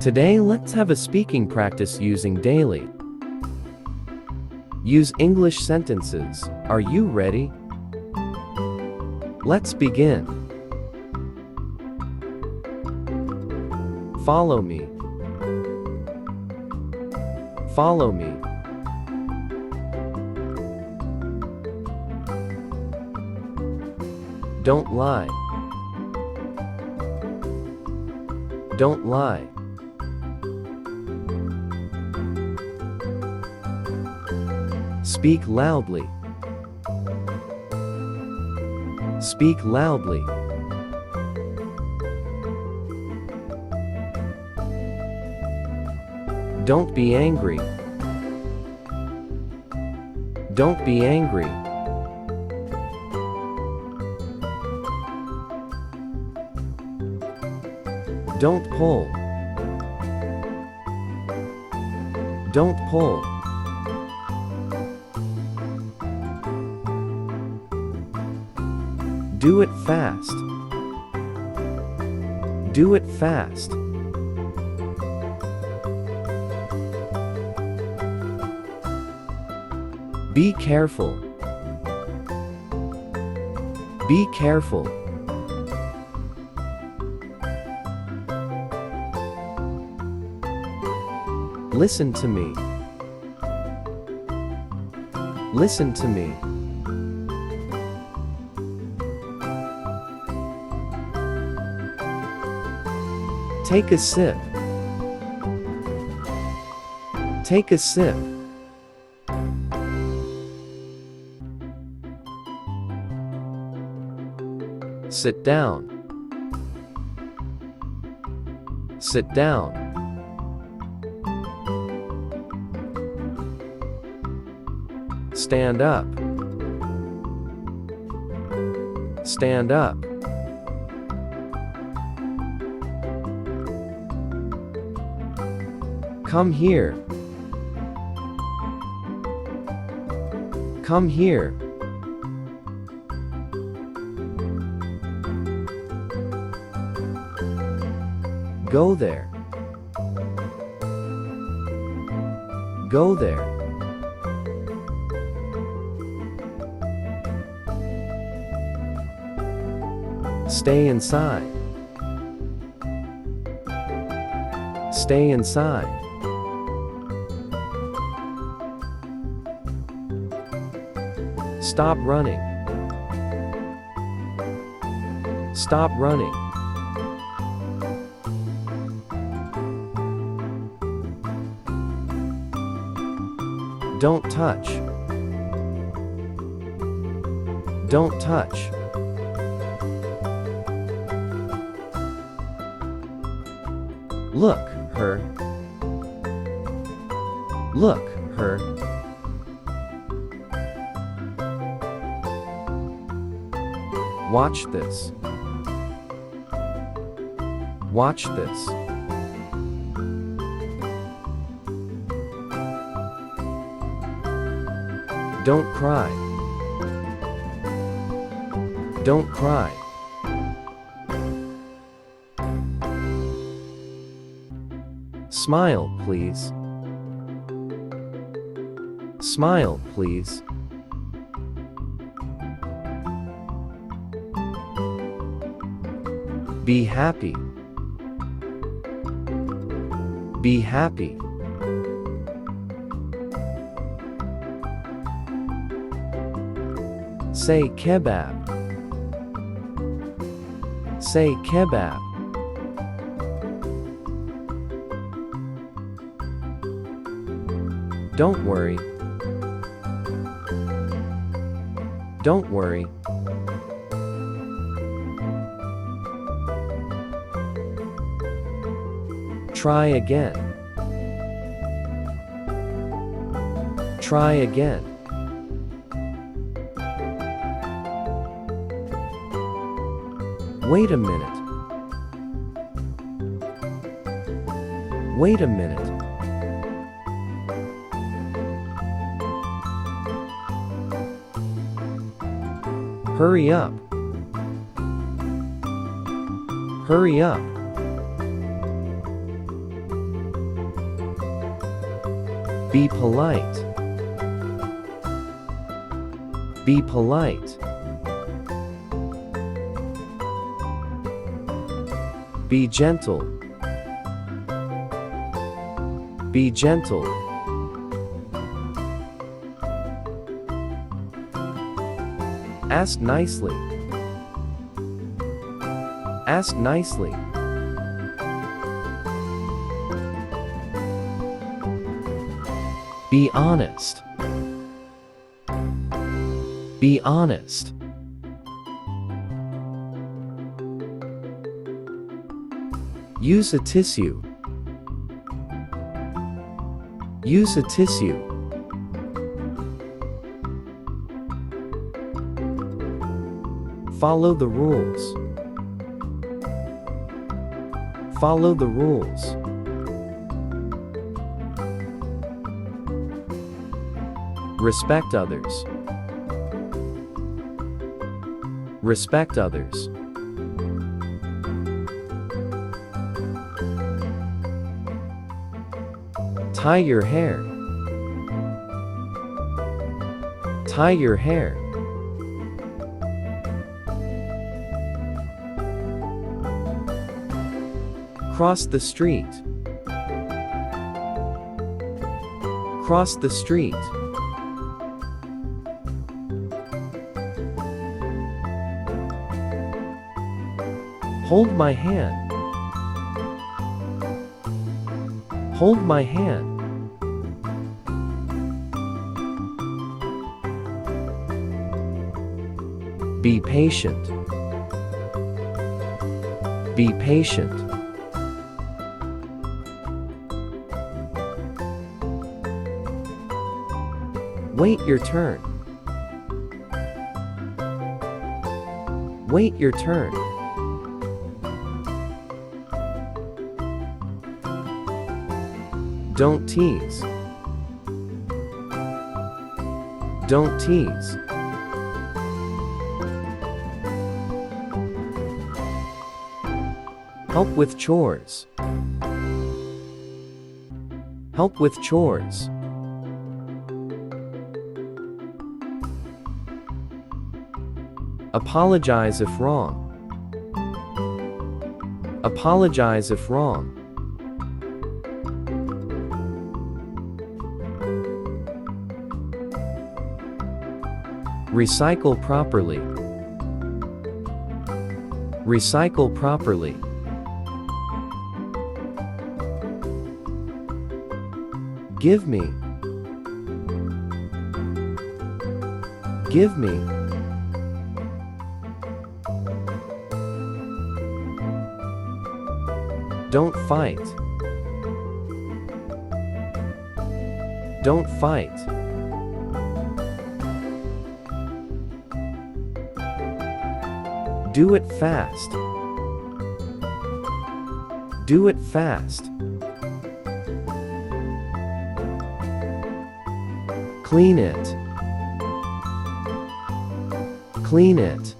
Today let's have a speaking practice using daily. Use English sentences. Are you ready? Let's begin. Follow me. Follow me. Don't lie. Don't lie. Speak loudly. Speak loudly. Don't be angry. Don't be angry. Don't pull. Don't pull. Do it fast. Do it fast. Be careful. Be careful. Listen to me. Listen to me. Take a sip. Take a sip. Sit down. Sit down. Stand up. Stand up. Come here. Come here. Go there. Go there. Stay inside. Stay inside. Stop running. Stop running. Don't touch. Don't touch. Look, her. Look, her. Watch this. Watch this. Don't cry. Don't cry. Smile, please. Smile, please. Be happy. Be happy. Say kebab. Say kebab. Don't worry. Don't worry. Try again. Try again. Wait a minute. Wait a minute. Hurry up. Hurry up. Be polite. Be polite. Be gentle. Be gentle. Ask nicely. Ask nicely. Be honest. Be honest. Use a tissue. Use a tissue. Follow the rules. Follow the rules. Respect others. Respect others. Tie your hair. Tie your hair. Cross the street. Cross the street. Hold my hand. Hold my hand. Be patient. Be patient. Wait your turn. Wait your turn. Don't tease. Don't tease. Help with chores. Help with chores. Apologize if wrong. Apologize if wrong. Recycle properly. Recycle properly. Give me. Give me. Don't fight. Don't fight. Do it fast. Do it fast. Clean it. Clean it.